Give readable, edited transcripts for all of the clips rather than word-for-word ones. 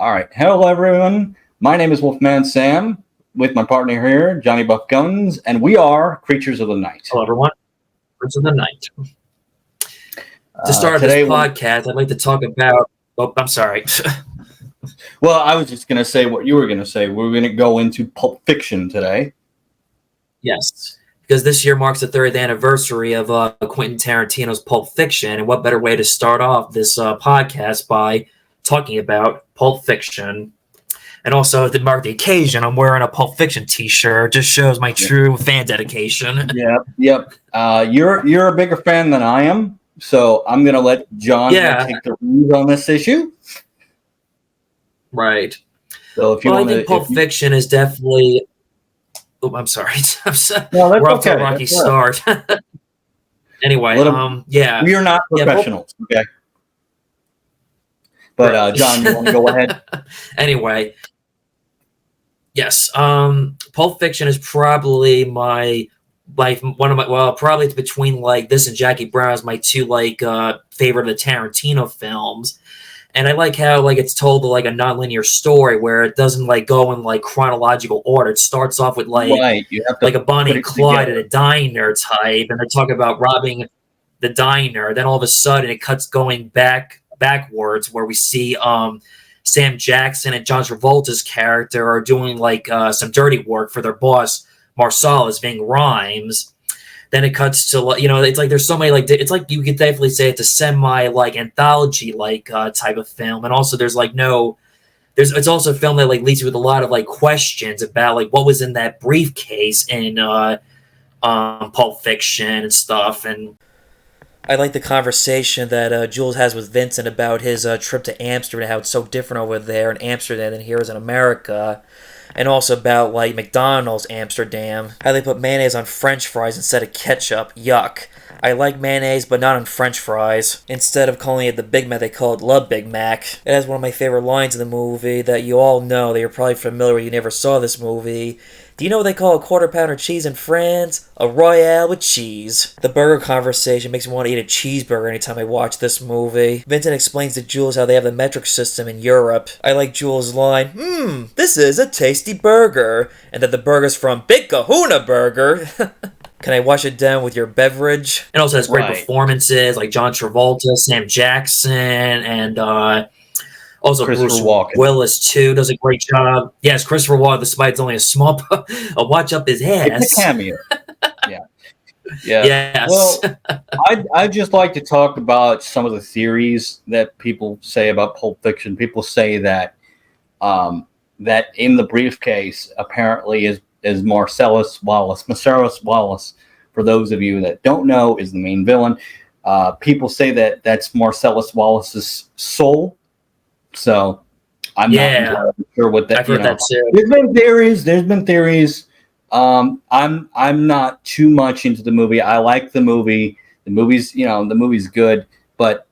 All right. Hello, everyone. My name is Wolfman Sam with my partner here, Johnny Buff Guns, and we are Creatures of the Night. Hello, everyone. Creatures of the Night. To start this podcast, I'd like to talk about... Oh, I'm sorry. Well, I was just going to say what you were going to say. We're going to go into Pulp Fiction today. Yes, because this year marks the 30th anniversary of Quentin Tarantinos Pulp Fiction, and what better way to start off this podcast by talking about Pulp Fiction. And also, to mark the occasion, I'm wearing a Pulp Fiction t-shirt. Just shows my true fan dedication. Yep. You're a bigger fan than I am, so I'm going to let John take the lead on this issue. Right. So if you I think Pulp Fiction is definitely... Oh, I'm sorry. No, we're off to a rocky start. Anyway, we are not professionals, okay? But John, you want to go ahead? Anyway, yes. Pulp Fiction is probably probably it's between like this and Jackie Brown as my two favorite of the Tarantino films. And I like how it's told like a nonlinear story where it doesn't go in chronological order. It starts off with you have to a Bonnie and Clyde at a diner type, and they're talking about robbing the diner. Then all of a sudden it cuts going backwards where we see Sam Jackson and John Travolta's character are doing some dirty work for their boss Marsalis, Ving Rhames. Then it cuts to it's like there's so many it's like you could definitely say it's a semi anthology type of film, and also there's it's also a film that leaves you with a lot of questions about what was in that briefcase in Pulp Fiction and stuff. And I like the conversation that Jules has with Vincent about his trip to Amsterdam, how it's so different over there in Amsterdam than here is in America. And also about McDonald's Amsterdam, how they put mayonnaise on French fries instead of ketchup. Yuck. I like mayonnaise, but not on French fries. Instead of calling it the Big Mac, they call it La Big Mac. It has one of my favorite lines in the movie that you all know, that you're probably familiar with, you never saw this movie. Do you know what they call a quarter pounder cheese in France? A Royale with cheese. The burger conversation makes me want to eat a cheeseburger anytime I watch this movie. Vincent explains to Jules how they have the metric system in Europe. I like Jules' line, this is a tasty burger. And that the burger's from Big Kahuna Burger. Can I wash it down with your beverage? And also has great performances like John Travolta, Sam Jackson, and also Bruce Willis too does a great job. Yes, Christopher Walken, despite it's only a small watch up his ass. It's a cameo. Yeah. Yes. Well, I'd just like to talk about some of the theories that people say about Pulp Fiction. People say that that in the briefcase apparently is Marcellus Wallace. Marcellus Wallace, for those of you that don't know, is the main villain. People say that that's Marcellus Wallace's soul. So I'm not entirely sure what that. I've heard that too. There's been theories. I'm not too much into the movie. I like the movie. The movie's good, but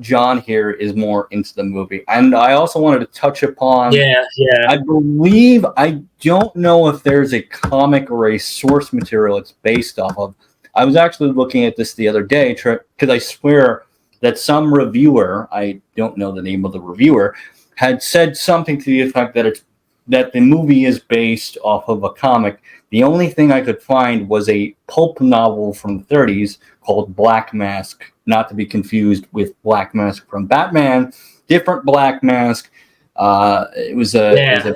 John here is more into the movie. And I also wanted to touch upon. I believe, I don't know if there's a comic or a source material it's based off of. I was actually looking at this the other day because I swear that some reviewer, I don't know the name of the reviewer, had said something to the effect that the movie is based off of a comic. The only thing I could find was a pulp novel from the 30s called Black Mask, not to be confused with Black Mask from Batman. Different Black Mask. It was a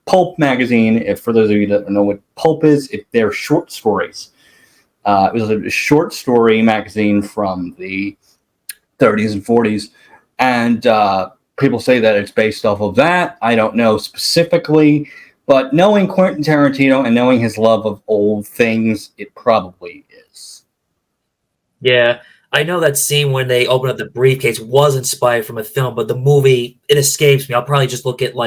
pulp magazine. If for those of you that don't know what pulp is, they're short stories. It was a short story magazine from the 30s and 40s, and people say that it's based off of that. I don't know specifically, but knowing Quentin Tarantino and knowing his love of old things, it probably is. Yeah, I know that scene when they open up the briefcase was inspired from a film, but the movie, it escapes me. I'll probably just look at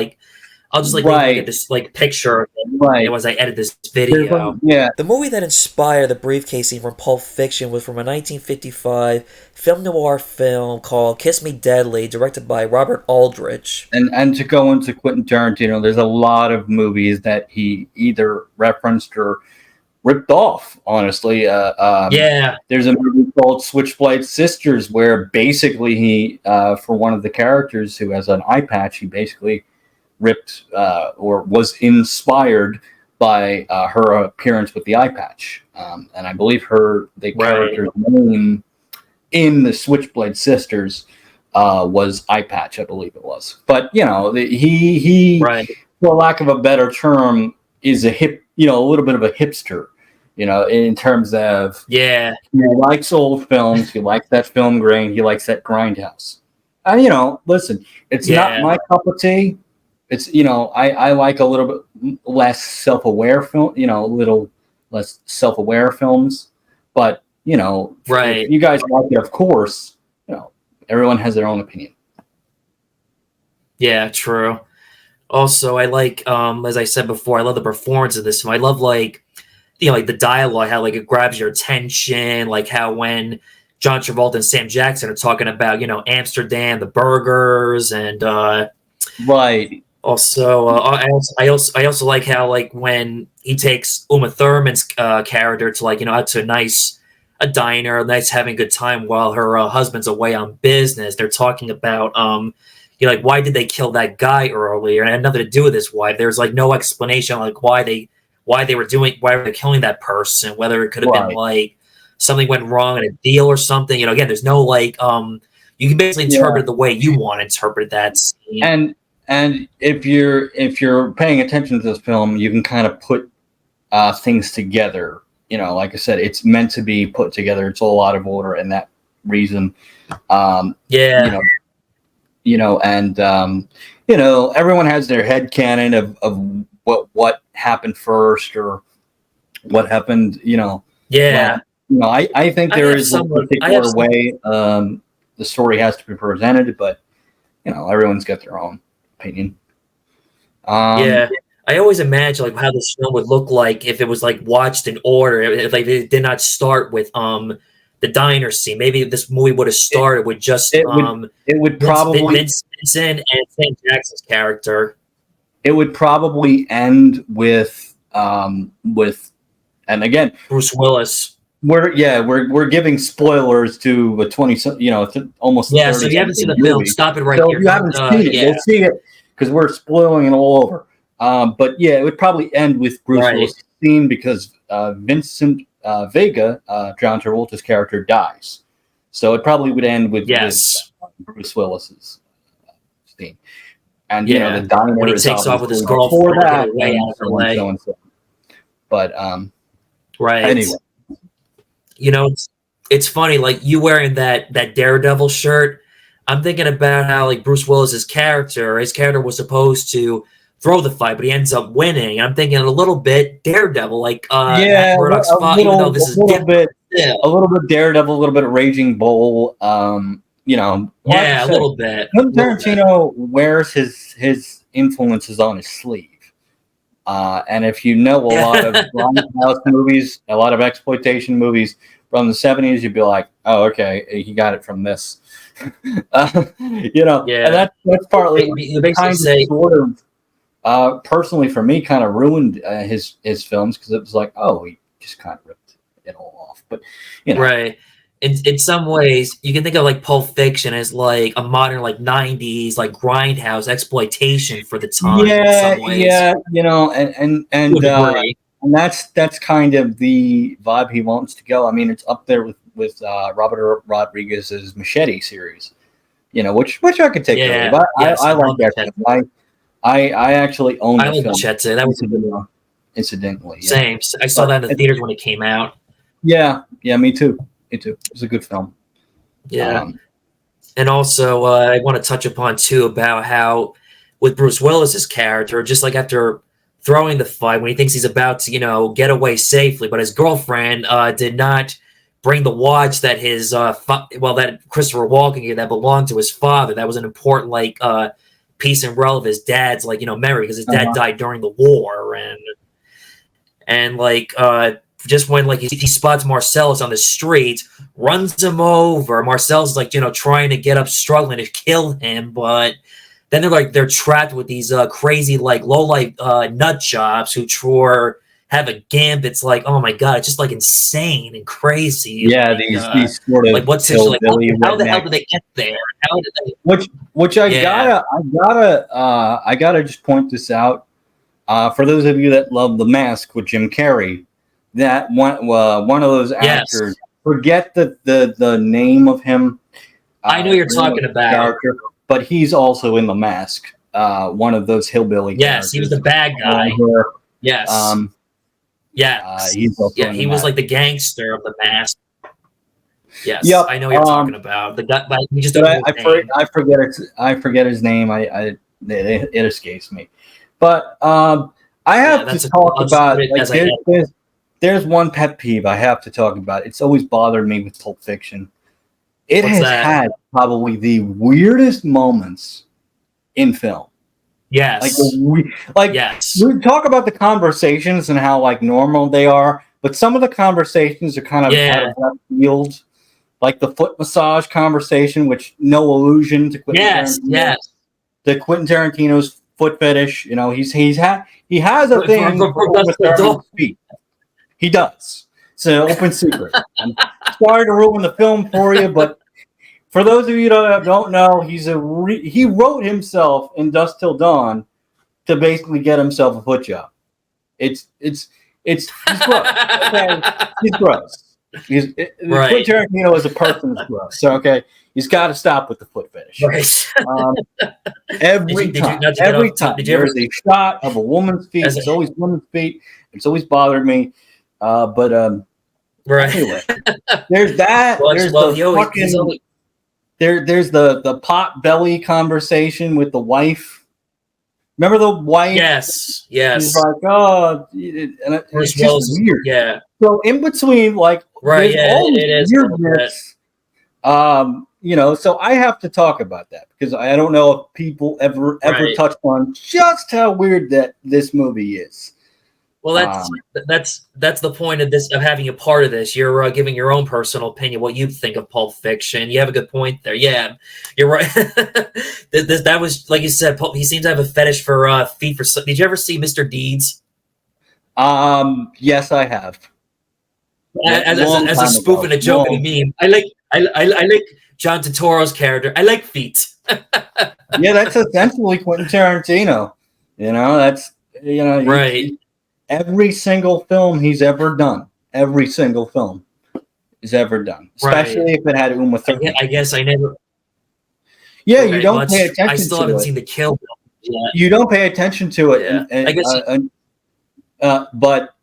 I'll just look at this picture of it as I edit this video. Yeah. The movie that inspired the briefcase scene from Pulp Fiction was from a 1955 film noir film called Kiss Me Deadly, directed by Robert Aldrich. And to go into Quentin Tarantino, there's a lot of movies that he either referenced or ripped off. Honestly, Yeah, there's a movie called Switchblade Sisters where basically he, for one of the characters who has an eye patch, he basically ripped or was inspired by her appearance with the eye patch, and I believe the right, character's name in the Switchblade Sisters was eye patch, I believe it was. But he, right. for lack of a better term, is a a little bit of a hipster, in terms of Yeah, he likes old films, he likes that film grain, he likes that grindhouse. Listen, it's not yeah, my cup of tea. It's I like a little bit less self-aware film, a little less self-aware films, but if right. you guys like it, of course, everyone has their own opinion. Yeah, true. Also, I like, as I said before, I love the performance of this film. I love like the dialogue, how like it grabs your attention, like how when John Travolta and Sam Jackson are talking about Amsterdam, the burgers, and Right. also I also like how like when he takes Uma Thurman's character to out to a diner, nice having a good time while her husband's away on business. They're talking about like why did they kill that guy earlier, and it had nothing to do with his wife. There's like no explanation like why they why were they killing that person, whether it could have been Right. like something went wrong in a deal or something. Again, there's no like you can basically Yeah. interpret it the way you want to interpret that scene. And if you're paying attention to this film, you can kind of put things together. Like I said, it's meant to be put together. It's a lot of order, and that reason, Yeah. And everyone has their head canon of what happened first or what happened. Yeah. I think I there have is a some I have particular some way the story has to be presented, but everyone's got their own opinion. Yeah. I always imagine like how this film would look like if it was like watched in order. If like it did not start with the diner scene. Maybe this movie would have It, started with just it would probably Vincent and Sam Jackson's character. end with and again Bruce Willis. we're giving spoilers to a 20 almost Yeah, so 30 if you haven't seen the something film, movie. stop it right So here. if you haven't seen it, Yeah, you'll see it because we're spoiling it all over. But yeah, it would probably end with Bruce right. Willis' scene because Vincent Vega, John Travolta's character, dies. So it probably would end with Yes. Bruce Willis's scene. And Yeah. the diner When he is takes off with his obviously girlfriend before to get that, away and out of so on, LA. so and so. But Right. anyway, It's funny, like you wearing that Daredevil shirt. I'm thinking about how like Bruce Willis's character, was supposed to throw the fight, but he ends up winning. I'm thinking a little bit Daredevil, like Matt yeah, Murdock's father, even though this is different. a little bit Daredevil, a little bit of Raging Bull. Like Yeah, I a said, little bit. Quentin Tarantino wears his influences on his sleeve. And if you know a lot of grindhouse movies, a lot of exploitation movies from the 70s, you'd be like, oh, okay, he got it from this. Yeah. And that's partly You basically kind say, of sort of personally for me kind of ruined his films because it was like, oh, he just kind of ripped it all off. But right. In some ways, you can think of like Pulp Fiction as like a modern like '90s like grindhouse exploitation for the time. In some ways. Yeah, and Degree. and that's kind of the vibe he wants to go. I mean, it's up there with Robert Rodriguez's Machete series, which I could take Yeah, over. yes, I I like love that Machete. film. I actually own I the love film. Machete. That was Incidentally, yeah. same. I saw that in the theaters when it came out. Yeah, me too. Me too. It was a good film. Yeah. And also, I want to touch upon too about how with Bruce Willis's character, just like after throwing the fight, when he thinks he's about to, get away safely, but his girlfriend did not bring the watch that his that Christopher Walken gave that belonged to his father. That was an important piece and relic of his dad's memory because his dad died during the war, and just when like he spots Marcellus on the street, runs him over. Marcellus is like trying to get up, struggling to kill him, but then they're trapped with these crazy like low life nut jobs who have a gambit's like, oh my god, it's just like insane and crazy. Yeah, Like, these sort of like what's like hillbilly how the hell redneck. did they get there? How did they? Which Yeah. I gotta just point this out. For those of you that love The Mask with Jim Carrey, that one of those Yes. actors. Forget the name of him. I know you're talking about. Character, but he's also in The Mask. One of those hillbilly. Yes, he was the bad guy. Yes. Yes. He's also in he The was Mask. like the gangster of The Mask. Yes, Yep. I know what you're talking about. The guy, he just I forget his name. It escapes me. But I have to talk about like, there's one pet peeve I have to talk about. It's always bothered me with Pulp Fiction. It has had probably the weirdest moments in film. Yes. Yes. We talk about the conversations and how like normal they are, but some of the conversations are kind of out of left field. Like the foot massage conversation, which no allusion to Quentin Tarantino. Yes. The Quentin Tarantino's foot fetish. You know, he has a thing for feet. He does. It's an open secret. I'm sorry to ruin the film for you, but for those of you that don't know, he wrote himself in Dusk Till Dawn to basically get himself a foot job. He's gross. Okay? He's gross. Quentin Tarantino is a person who's gross. So he's got to stop with the foot fetish. Right. Every time there's a shot of a woman's feet. It's always women's feet. It's always bothered me. Anyway, there's that. There's the pot belly conversation with the wife. Remember the wife? Yes. She's like, oh, and it's just weird. Yeah. So in between, like, it is weirdness. So I have to talk about that because I don't know if people ever touched on just how weird that this movie is. Well, that's the point of this, of having a part of this. You're giving your own personal opinion, what you think of Pulp Fiction. You have a good point there. Yeah, you're right. That was, like you said, he seems to have a fetish for feet. Did you ever see Mr. Deeds? Yes, I have. As a spoof and a joke and a meme. I like John Turturro's character. I like feet. Yeah, that's essentially Quentin Tarantino. Right. Every single film he's ever done, especially if it had Uma Thurman. I guess I never. Yeah, you don't pay attention to it. I still haven't seen the Kill Bill yet. You don't pay attention to it. Yeah. I guess. But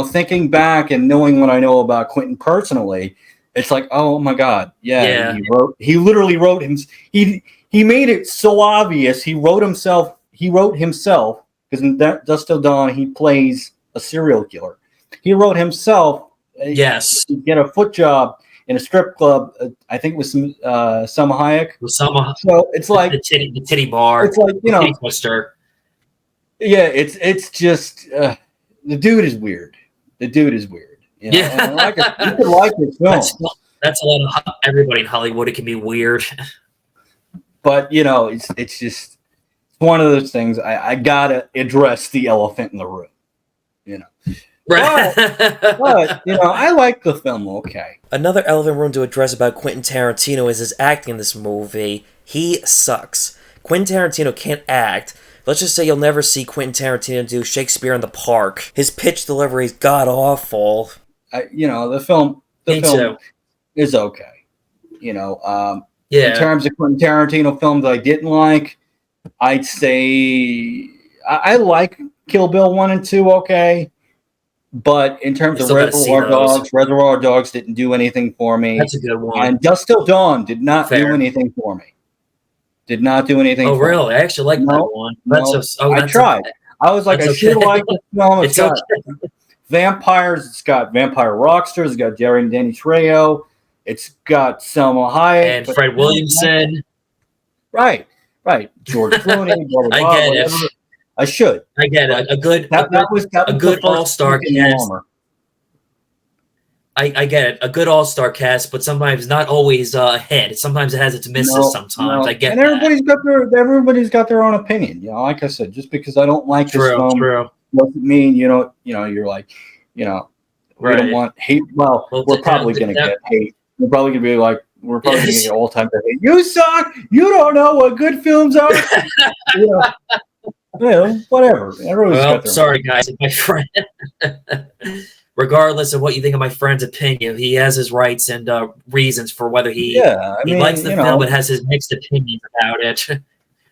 thinking back and knowing what I know about Quentin personally, it's like, oh my God, yeah. He literally wrote him. He made it so obvious. He wrote himself because in Dusk Till Dawn he plays a serial killer. He wrote himself. Yes. To get a foot job in a strip club. I think it was Selma Hayek. So it's like the titty bar. It's like titty twister. Yeah, it's just the dude is weird. You know? Yeah, you could like his film. That's a lot of everybody in Hollywood. It can be weird, but it's just one of those things. I gotta address the elephant in the room. Right. But I like the film. Okay. Another elephant in the room to address about Quentin Tarantino is his acting in this movie. He sucks. Quentin Tarantino can't act. Let's just say you'll never see Quentin Tarantino do Shakespeare in the Park. His pitch delivery is god awful. The film is okay. In terms of Quentin Tarantino films I didn't like, I'd say I like Kill Bill 1 and 2 okay. But in terms of Reservoir Dogs didn't do anything for me. That's a good one. And Dusk Till Dawn did not do anything for me. Did not do anything. Oh, really? I actually like that one. I tried. I was like, I should like this film. It's got vampires. It's got vampire rockstars. It's got Jerry and Danny Trejo. It's got Selma Hayek and Fred Williamson. Right. George Clooney. Blah, blah, blah, I get it. I should. I get it. A good all-star cast. I get it. A good all-star cast, but sometimes not always a hit. Sometimes it has its misses. Sometimes I get. And everybody's got their own opinion. Like I said, just because I don't like this film doesn't mean you're like, we don't want hate. Well, we're probably going to get hate. We're probably going to be like, we're probably going to get all time hate. You suck. You don't know what good films are. Whatever. Well, sorry guys, my friend. Regardless of what you think of my friend's opinion, he has his rights and reasons for whether he likes the film, but has his mixed opinions about it.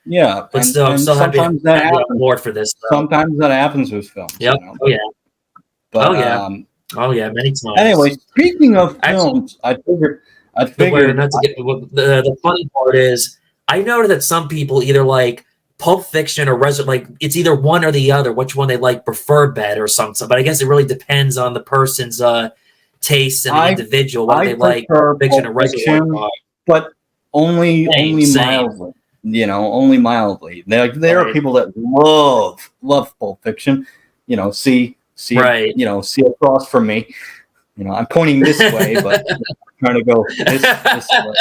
Yeah, but still, I'm still happy to have the award for this. Sometimes that happens with films. Yep. Oh yeah, many times. Anyway, speaking of films, I figured not to get the funny part is I noted that some people either like Pulp Fiction or like it's either one or the other, which one they like prefer better or something. But I guess it really depends on the person's taste and the individual what they like Pulp Fiction or Reservoir. But only mildly. Only mildly. There are people that love Pulp Fiction. See across from me. I'm pointing this way, but I'm trying to go this way.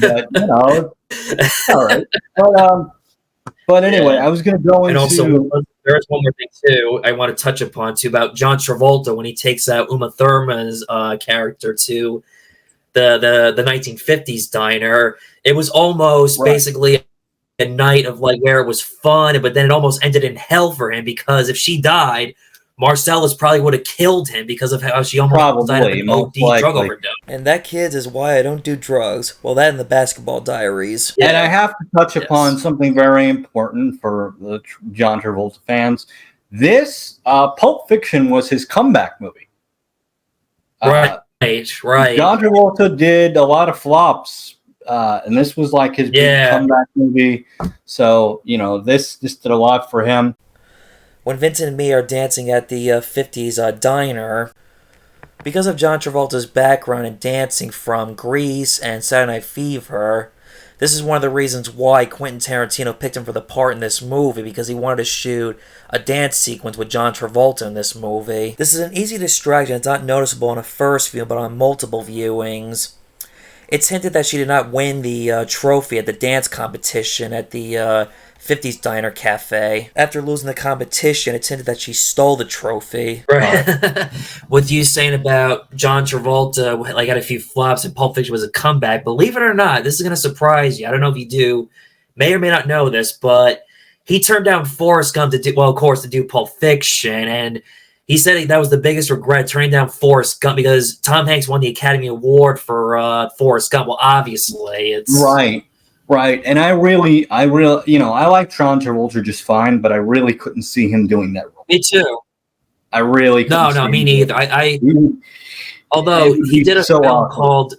But all right. But anyway, I was going to go into. And also, there's one more thing too I want to touch upon too about John Travolta when he takes Uma Thurman's character to the 1950s diner. It was almost basically a night of like where it was fun, but then it almost ended in hell for him because if she died, Marcellus probably would have killed him because of how she almost died of an OD drug overdose. And that, kids, is why I don't do drugs. Well, that and the Basketball Diaries. Yeah. And I have to touch upon something very important for the John Travolta fans. This Pulp Fiction was his comeback movie. Right. John Travolta did a lot of flops, and this was like his big comeback movie. So, this did a lot for him. When Vincent and me are dancing at the 50s diner, because of John Travolta's background in dancing from Grease and Saturday Night Fever, this is one of the reasons why Quentin Tarantino picked him for the part in this movie, because he wanted to shoot a dance sequence with John Travolta in this movie. This is an easy distraction. It's not noticeable on a first view, but on multiple viewings. It's hinted that she did not win the trophy at the dance competition at the 50s Diner Cafe. After losing the competition, it's hinted that she stole the trophy. Right. With you saying about John Travolta, like had a few flops and Pulp Fiction was a comeback, believe it or not, this is going to surprise you. I don't know if you may or may not know this, but he turned down Forrest Gump to do Pulp Fiction, and he said that was the biggest regret, turning down Forrest Gump, because Tom Hanks won the Academy Award for Forrest Gump. Well, obviously, it's right. And I really, I like John Travolta just fine, but I really couldn't see him doing that role. Me too. I really couldn't. No, me neither. Although he did a film called,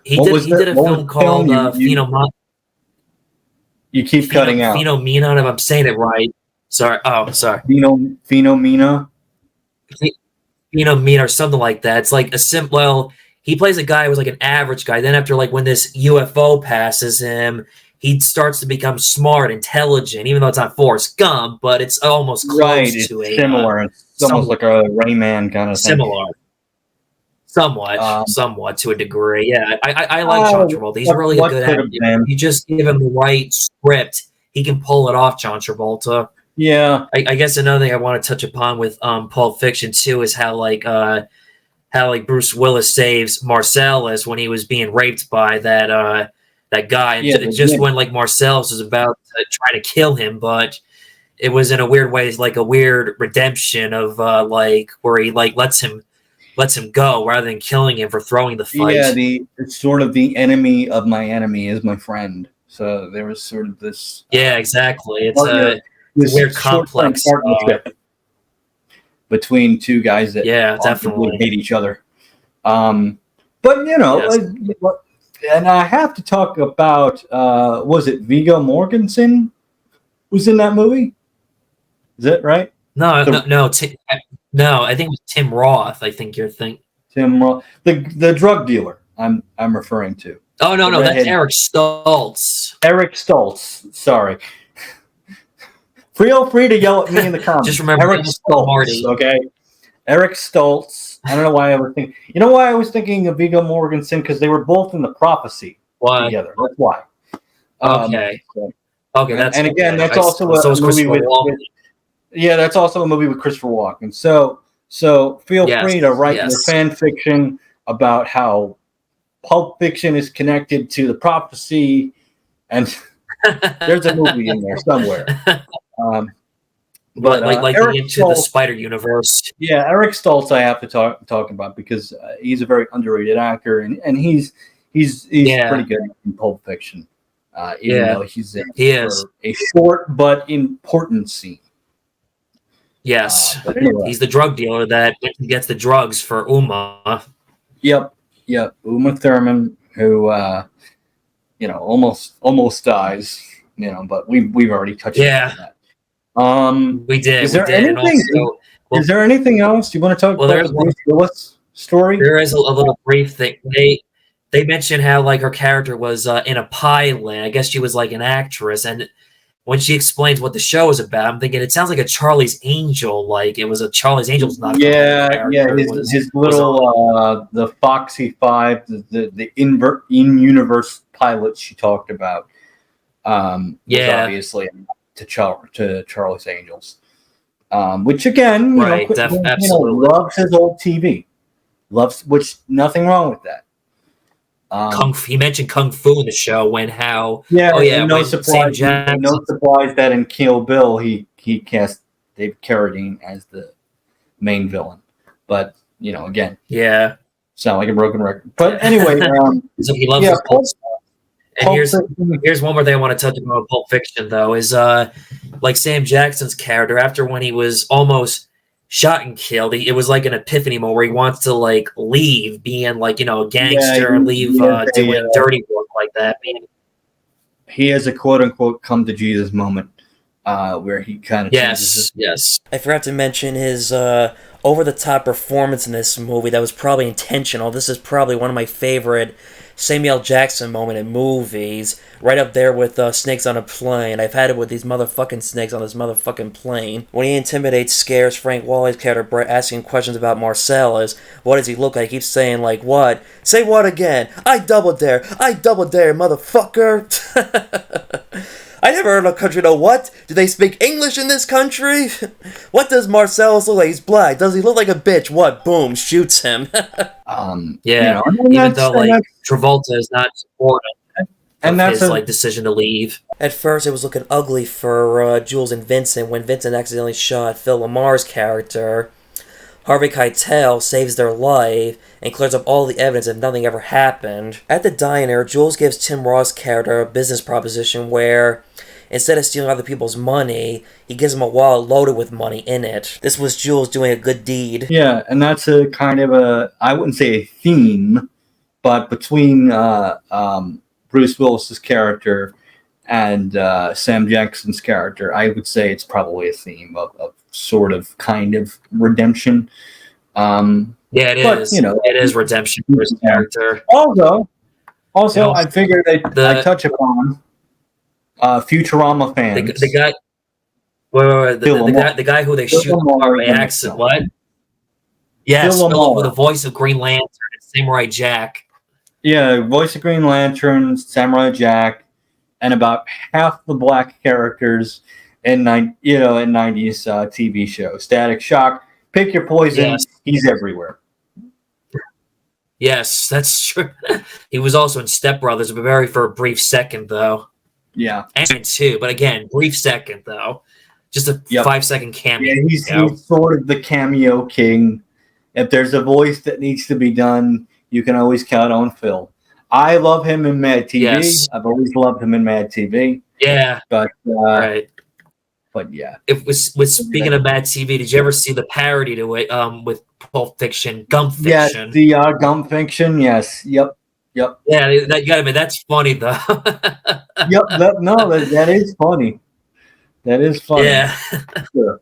he did a film called Phenomena. You keep cutting out. Phenomena, if I'm saying it right. Sorry. Oh, sorry. Phenomena? Phenomena or something like that. It's like he plays a guy who was like an average guy. Then after when this UFO passes him, he starts to become smart, intelligent, even though it's not Forrest Gump, but it's almost close to a... similar. It's almost like a Rayman kind of thing. Similar. Somewhat to a degree. Yeah, I like John Travolta. He's really a good actor. You just give him the right script, he can pull it off, John Travolta. Yeah. I guess another thing I want to touch upon with Pulp Fiction too is how Bruce Willis saves Marcellus when he was being raped by that guy. When Marcellus was about to try to kill him, but it was in a weird way. It's like a weird redemption of where he lets him go rather than killing him for throwing the fight. Yeah, it's sort of the enemy of my enemy is my friend. So there was sort of this. Yeah, exactly. It's this weird complex partnership between two guys that definitely hate each other. And I have to talk about was it Viggo Mortensen was in that movie? Is that right? No. I think it was Tim Roth. I think you're thinking Tim Roth, the drug dealer. I'm referring to. Oh no, that's Eric Stoltz. Eric Stoltz. Sorry. Feel free to yell at me in the comments. Just remember Eric Stoltz. Okay. Eric Stoltz. I don't know why I was thinking. You know why I was thinking of Viggo Mortensen? Because they were both in The Prophecy together. That's why. Okay. Okay, that's and again, okay. that's also So a is movie Christopher Walken. yeah, that's also a movie with Christopher Walken. So feel Yes, free to write your yes. fan fiction about how Pulp Fiction is connected to the prophecy, and there's a movie in there somewhere. Um, but like Eric the Into the Stoltz, Spider Universe. yeah, Eric Stoltz, I have to talk about because he's a very underrated actor, and he's pretty Yeah, good in Pulp Fiction, even yeah, though he's in he is. for a short but important scene. Yes, But anyway, he's the drug dealer that gets the drugs for Uma. yep, Uma Thurman, who almost dies, but we've already touched Yeah, on that. Is we there did, and anything? also, well, Is there anything else you want to talk well, about the Bruce Willis story? there is a little brief thing. They mentioned how like her character was in a pilot. I guess she was like an actress, and when she explains what the show is about, I'm thinking it sounds like a Charlie's Angel. Like it was a Charlie's Angels knockoff Yeah. character. His Was on. little the Foxy Five, the in universe pilot she talked about. Was Yeah, obviously to Charlie's Angels, which again, right. Quentin Absolutely. loves his old TV, which nothing wrong with that. He mentioned Kung Fu in the show when Yeah, oh yeah, and no when Sam surprise, Jackson. that in Kill Bill he cast David Carradine as the main villain, but again, Yeah. sound like a broken record. But anyway, So he loves yeah, his old stuff. And Pulp Fiction. here's one more thing I want to touch on with Pulp Fiction though is like Sam Jackson's character after when he was almost shot and killed, it was like an epiphany moment where he wants to like leave being like a gangster and leave doing dirty work like that. He has a quote unquote come to Jesus moment where he kind of yes. I forgot to mention his over the top performance in this movie that was probably intentional. This is probably one of my favorite Samuel Jackson moment in movies, right up there with Snakes on a Plane. I've had it with these motherfucking snakes on this motherfucking plane. When he intimidates, scares Frank Wally's character Brett, asking questions about Marcellus. What does he look like? He keeps saying, like, what? Say what again? I double dare, motherfucker. I never heard of a country know what? Do they speak English in this country? What does Marcellus look like? He's black. Does he look like a bitch? What? Boom, shoots him. Yeah, even though like Travolta is not supportive of his decision to leave. At first, it was looking ugly for Jules and Vincent when Vincent accidentally shot Phil Lamar's character. Harvey Keitel saves their life and clears up all the evidence if nothing ever happened. At the diner, Jules gives Tim Roth's character a business proposition where, instead of stealing other people's money, he gives him a wallet loaded with money in it. This was Jules doing a good deed. Yeah, and that's a kind of I wouldn't say a theme, but between Bruce Willis's character and Sam Jackson's character, I would say it's probably a theme of sort of kind of redemption. Yeah, it is. It is redemption for his character. Also, I figured I touch upon Futurama fans. The guy, the guy who they shoot by accident. What? Yes, Phil with the voice of Green Lantern and Samurai Jack. Yeah, voice of Green Lantern, Samurai Jack, and about half the black characters in 90s TV show. Static Shock, pick your poison. Yes. He's everywhere. Yes, that's true. He was also in Step Brothers, but for a brief second, though. Yeah. And two, but again, brief second, though. Just a 5-second cameo. Yeah, he's sort of the cameo king. If there's a voice that needs to be done, you can always count on Phil. I love him in Mad TV. Yes. I've always loved him in Mad TV. Yeah. But right. But yeah. Speaking of Mad TV, did you ever see the parody to it with Pulp Fiction, Gum Fiction? Yes, the Gum Fiction. Yes. Yep. Yeah, you gotta admit that's funny though. Yep. That is funny. That is funny. Yeah. Sure.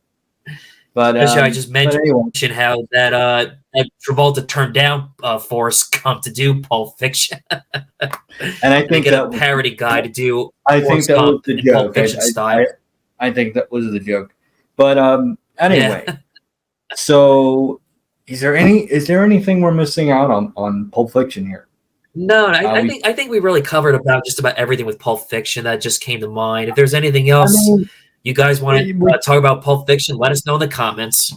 But I just mentioned how that Travolta turned down Forrest Gump to do Pulp Fiction, and I think that a parody guy to do. I think that was the joke. Pulp Fiction style. I think that was the joke. But anyway, so is there anything we're missing out on Pulp Fiction here? No, We, I think we really covered about just about everything with Pulp Fiction that just came to mind. If there's anything I else mean, you guys want to we, talk about Pulp Fiction, let us know in the comments.